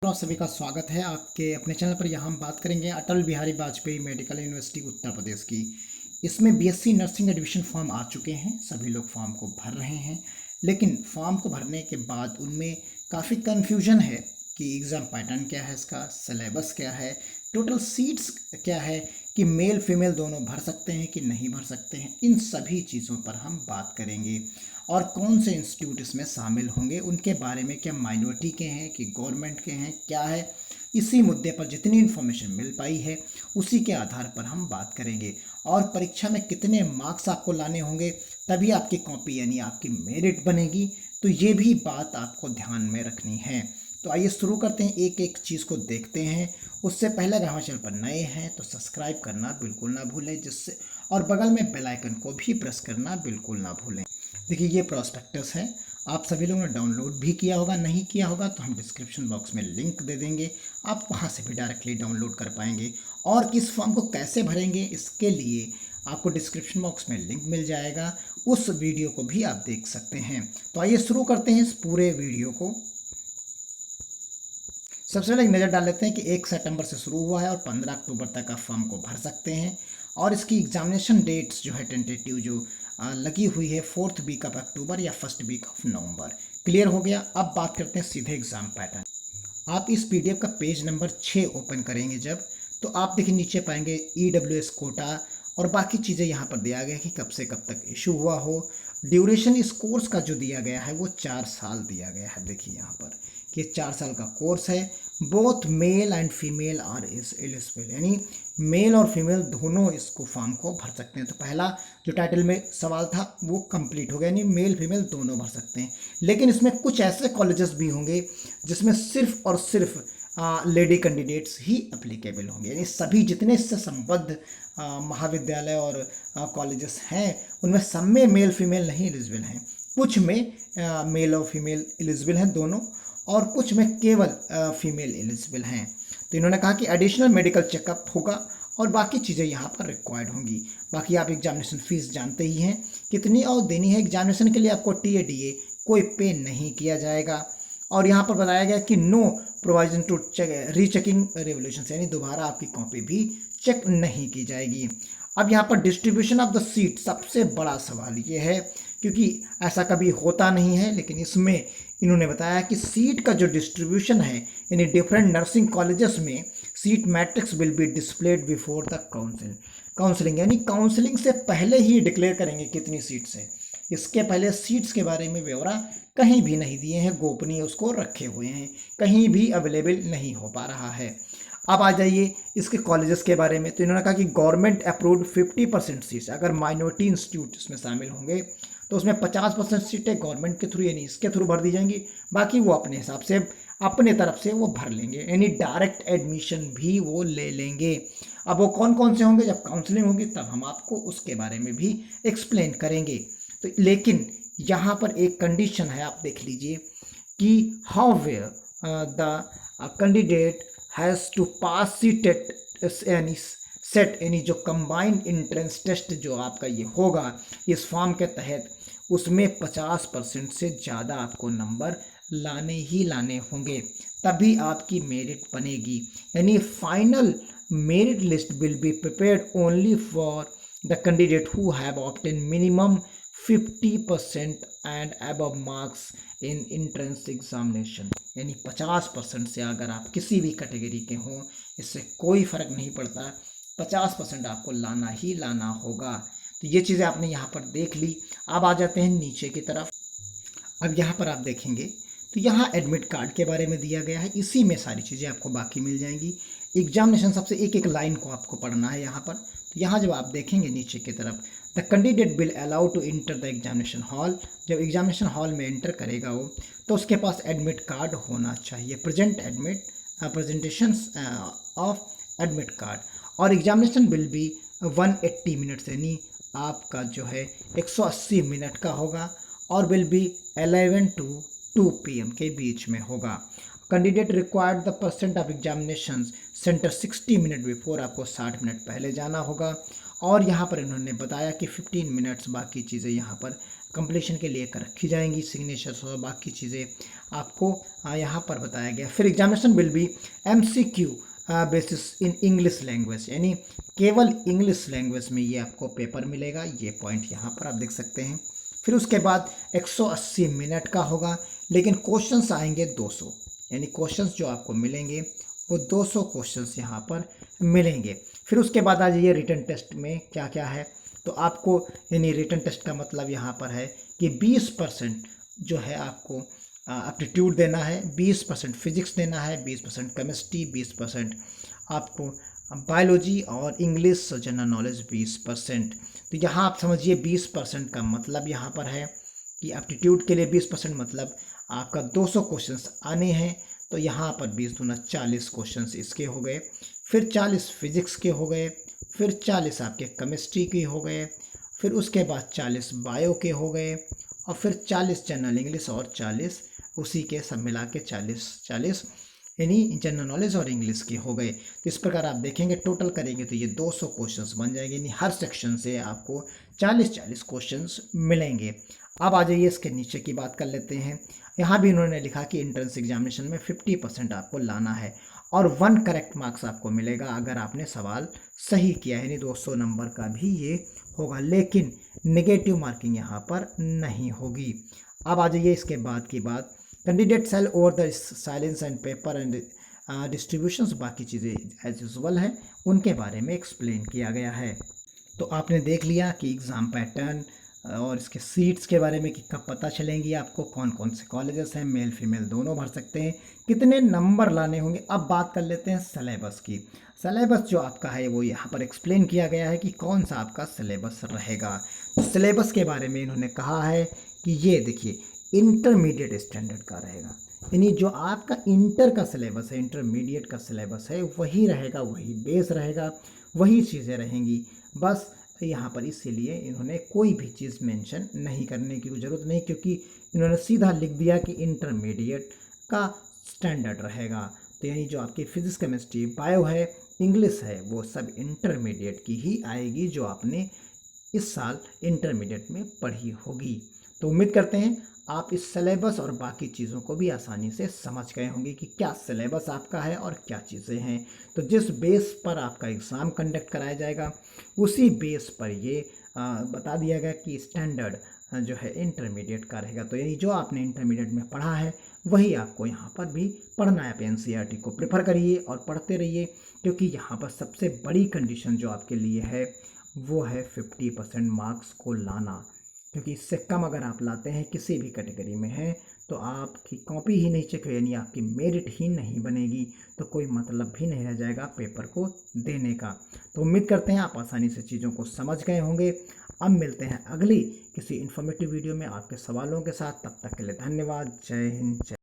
आप सभी का स्वागत है आपके अपने चैनल पर। यहाँ हम बात करेंगे अटल बिहारी वाजपेयी मेडिकल यूनिवर्सिटी उत्तर प्रदेश की। इसमें बीएससी नर्सिंग एडमिशन फॉर्म आ चुके हैं, सभी लोग फॉर्म को भर रहे हैं। लेकिन फॉर्म को भरने के बाद उनमें काफ़ी कन्फ्यूजन है कि एग्ज़ाम पैटर्न क्या है, इसका सिलेबस क्या है, टोटल सीट्स क्या है, कि मेल फीमेल दोनों भर सकते हैं कि नहीं भर सकते हैं। इन सभी चीज़ों पर हम बात करेंगे और कौन से इंस्टीट्यूट इसमें शामिल होंगे, उनके बारे में, क्या माइनॉरिटी के हैं कि गवर्नमेंट के हैं, क्या है। इसी मुद्दे पर जितनी इन्फॉर्मेशन मिल पाई है उसी के आधार पर हम बात करेंगे। और परीक्षा में कितने मार्क्स आपको लाने होंगे तभी आपकी कॉपी यानी आपकी मेरिट बनेगी, तो ये भी बात आपको ध्यान में रखनी है। तो आइए शुरू करते हैं, एक एक चीज़ को देखते हैं। उससे पहले अगर हमारे चैनल पर नए हैं तो सब्सक्राइब करना बिल्कुल ना भूलें, जिससे और बगल में बेल आइकन को भी प्रेस करना बिल्कुल ना भूलें। देखिए ये प्रॉस्पेक्टस है, आप सभी लोगों ने डाउनलोड भी किया होगा, नहीं किया होगा तो हम डिस्क्रिप्शन बॉक्स में लिंक दे देंगे, आप वहाँ से भी डायरेक्टली डाउनलोड कर पाएंगे। और इस फॉर्म को कैसे भरेंगे इसके लिए आपको डिस्क्रिप्शन बॉक्स में लिंक मिल जाएगा, उस वीडियो को भी आप देख सकते हैं। तो आइए शुरू करते हैं इस पूरे वीडियो को। सबसे पहले एक नज़र डाल लेते हैं कि 1 सितंबर से शुरू हुआ है और 15 अक्टूबर तक आप फॉर्म को भर सकते हैं। और इसकी एग्जामिनेशन डेट्स जो है टेंटेटिव जो लगी हुई है 4th वीक ऑफ अक्टूबर या 1st week of November. Clear हो गया। अब बात करते हैं सीधे एग्जाम पैटर्न। आप इस पीडीएफ का पेज नंबर 6 ओपन करेंगे जब, तो आप देखिए नीचे पाएंगे ईडब्ल्यूएस कोटा और बाकी चीज़ें यहाँ पर दिया गया है कि कब से कब तक इशू हुआ हो। ड्यूरेशन इस कोर्स का जो दिया गया है वो 4 साल दिया गया है। देखिए यहाँ पर कि 4 साल का कोर्स है। Both male and female are is eligible, यानी मेल और फीमेल दोनों इसको फॉर्म को भर सकते हैं। तो पहला जो टाइटल में सवाल था वो कंप्लीट हो गया, यानी मेल फीमेल दोनों भर सकते हैं। लेकिन इसमें कुछ ऐसे कॉलेजेस भी होंगे जिसमें सिर्फ और सिर्फ लेडी कैंडिडेट्स ही अप्लीकेबल होंगे, यानी सभी जितने इससे संबद्ध महाविद्यालय और कॉलेजेस हैं उनमें सब में मेल फीमेल नहीं एलिजिबल हैं। कुछ में मेल और फीमेल एलिजिबल हैं दोनों, और कुछ में केवल फीमेल एलिजिबल हैं। तो इन्होंने कहा कि एडिशनल मेडिकल चेकअप होगा और बाकी चीज़ें यहाँ पर रिक्वायर्ड होंगी। बाकी आप एग्जामिनेशन फीस जानते ही हैं कितनी और देनी है। एग्जामिनेशन के लिए आपको टीएडीए कोई पे नहीं किया जाएगा। और यहाँ पर बताया गया कि no provision to rechecking revolution, यानी दोबारा आपकी कॉपी भी चेक नहीं की जाएगी। अब यहाँ पर डिस्ट्रीब्यूशन ऑफ द सीट सबसे बड़ा सवाल ये है, क्योंकि ऐसा कभी होता नहीं है, लेकिन इसमें इन्होंने बताया कि सीट का जो डिस्ट्रीब्यूशन है यानी डिफरेंट नर्सिंग कॉलेजेस में seat matrix will be displayed before the counselling, यानी काउंसलिंग से पहले ही डिक्लेयर करेंगे कितनी सीट्स है। इसके पहले सीट्स के बारे में ब्यौरा कहीं भी नहीं दिए हैं, गोपनीय उसको रखे हुए हैं, कहीं भी अवेलेबल नहीं हो पा रहा है। अब आ जाइए इसके कॉलेजेस के बारे में। तो इन्होंने कहा कि गवर्नमेंट अप्रूव्ड 50% सीट्स, अगर माइनॉरिटी इंस्टीट्यूट इसमें शामिल होंगे तो उसमें 50% सीटें गवर्नमेंट के थ्रू यानी इसके थ्रू भर दी जाएंगी, बाकी वो अपने हिसाब से अपने तरफ से वो भर लेंगे, यानी डायरेक्ट एडमिशन भी वो ले लेंगे। अब वो कौन कौन से होंगे, जब काउंसलिंग होगी तब हम आपको उसके बारे में भी एक्सप्लेन करेंगे। तो लेकिन यहाँ पर एक कंडीशन है, आप देख लीजिए कि how where the candidate has to pass C TET यानी सेट, यानी जो कंबाइंड एंट्रेंस टेस्ट जो आपका ये होगा इस फॉर्म के तहत, उसमें 50% से ज़्यादा आपको नंबर लाने ही लाने होंगे, तभी आपकी मेरिट बनेगी। यानी final merit list will be prepared only for the candidate who have obtain minimum 50% and above marks in entrance examination, यानी 50% से अगर आप किसी भी कैटेगरी के हों इससे कोई फ़र्क नहीं पड़ता, 50% आपको लाना ही लाना होगा। तो ये चीज़ें आपने यहाँ पर देख ली। अब आ जाते हैं नीचे की तरफ। अब यहाँ पर आप देखेंगे तो यहाँ एडमिट कार्ड के बारे में दिया गया है, इसी में सारी चीज़ें आपको बाकी मिल जाएंगी। एग्जामिनेशन सबसे एक एक लाइन को आपको पढ़ना है यहाँ पर। तो यहाँ जब आप देखेंगे नीचे की तरफ, the candidate will allow to enter the examination hall, जब एग्जामिनेशन हॉल में एंटर करेगा वो तो उसके पास एडमिट कार्ड होना चाहिए, प्रेजेंटेशन ऑफ एडमिट कार्ड। और एग्जामिनेशन विल बी 180 मिनट्स, यानी आपका जो है 180 मिनट का होगा और विल बी 11 to 2 PM के बीच में होगा। Candidate required the percent of examination centre 60 minute before, आपको 60 मिनट पहले जाना होगा। और यहाँ पर इन्होंने बताया कि 15 मिनट्स बाकी चीज़ें यहाँ पर कंप्लीशन के लिए कर रखी जाएंगी, सिग्नेचर्स और बाकी चीज़ें आपको यहाँ पर बताया गया। फिर examination will B MCQ basis in English language, यानी केवल इंग्लिश लैंग्वेज में ये आपको पेपर मिलेगा, ये पॉइंट यहाँ पर आप देख सकते हैं। फिर उसके बाद 180 मिनट का होगा, लेकिन क्वेश्चंस आएंगे 200, यानी क्वेश्चंस जो आपको मिलेंगे वो 200 क्वेश्चंस यहाँ पर मिलेंगे। फिर उसके बाद आ जाइए रिटन टेस्ट में क्या क्या है। तो आपको यानी रिटन टेस्ट का मतलब यहाँ पर है कि 20% जो है आपको एप्टीट्यूड देना है, 20% फिजिक्स देना है, 20% केमिस्ट्री, 20% आपको बायोलॉजी और इंग्लिश जनरल नॉलेज 20%। तो यहाँ आप समझिए 20% का मतलब यहाँ पर है कि एप्टीट्यूड के लिए 20% मतलब आपका 200 क्वेश्चंस आने हैं, तो यहाँ पर 20 दूना 40 क्वेश्चंस इसके हो गए। फिर 40 फिजिक्स के हो गए, फिर 40 आपके केमिस्ट्री के हो गए, फिर उसके बाद 40 बायो के हो गए, और फिर 40 जनरल इंग्लिश और 40 उसी के सब मिला के 40 यानी जनरल नॉलेज और इंग्लिश के हो गए। तो इस प्रकार आप देखेंगे टोटल करेंगे तो ये 200 क्वेश्चंस बन जाएंगे, यानी हर सेक्शन से आपको 40-40 क्वेश्चंस मिलेंगे। अब आ जाइए इसके नीचे की बात कर लेते हैं। यहाँ भी इन्होंने लिखा कि एंट्रेंस एग्जामिनेशन में 50% आपको लाना है और 1 करेक्ट मार्क्स आपको मिलेगा अगर आपने सवाल सही किया, यानी 200 नंबर का भी ये होगा, लेकिन नेगेटिव मार्किंग यहाँ पर नहीं होगी। अब आ जाइए इसके बाद की बात, candidate sell over the silence and paper and distributions, बाकी चीज़ें एज यूजुअल है उनके बारे में एक्सप्लेन किया गया है। तो आपने देख लिया कि एग्ज़ाम पैटर्न और इसके सीट्स के बारे में कि कब पता चलेंगी आपको, कौन कौन से कॉलेजेस हैं, मेल फीमेल दोनों भर सकते हैं, कितने नंबर लाने होंगे। अब बात कर लेते हैं सिलेबस की। सिलेबस जो आपका है वो यहाँ पर एक्सप्लेन किया गया है कि कौन सा आपका सिलेबस रहेगा। तो सिलेबस के बारे में इन्होंने कहा है कि ये देखिए इंटरमीडिएट स्टैंडर्ड का रहेगा, यानी जो आपका इंटर का सिलेबस है, इंटरमीडिएट का सिलेबस है वही रहेगा, वही बेस रहेगा, वही चीज़ें रहेंगी। बस यहाँ पर इसीलिए इन्होंने कोई भी चीज़ मेंशन नहीं करने की ज़रूरत नहीं, क्योंकि इन्होंने सीधा लिख दिया कि इंटरमीडिएट का स्टैंडर्ड रहेगा। तो यानी जो आपकी फिजिक्स केमिस्ट्री बायो है इंग्लिश है वो सब इंटरमीडिएट की ही आएगी, जो आपने इस साल इंटरमीडिएट में पढ़ी होगी। तो उम्मीद करते हैं आप इस सिलेबस और बाकी चीज़ों को भी आसानी से समझ गए होंगे कि क्या सिलेबस आपका है और क्या चीज़ें हैं। तो जिस बेस पर आपका एग्ज़ाम कंडक्ट कराया जाएगा उसी बेस पर ये बता दिया गया कि स्टैंडर्ड जो है इंटरमीडिएट का रहेगा। तो यही जो आपने इंटरमीडिएट में पढ़ा है वही आपको यहाँ पर भी पढ़ना है। आप NCERT को प्रेफर करिए और पढ़ते रहिए, क्योंकि यहाँ पर सबसे बड़ी कंडीशन जो आपके लिए है वो है 50% मार्क्स को लाना, क्योंकि इससे कम अगर आप लाते हैं किसी भी कैटेगरी में हैं तो आपकी कॉपी ही नहीं चेक, यानी आपकी मेरिट ही नहीं बनेगी, तो कोई मतलब भी नहीं रह जाएगा पेपर को देने का। तो उम्मीद करते हैं आप आसानी से चीज़ों को समझ गए होंगे। अब मिलते हैं अगली किसी इन्फॉर्मेटिव वीडियो में आपके सवालों के साथ, तब तक के लिए धन्यवाद। जय हिंद।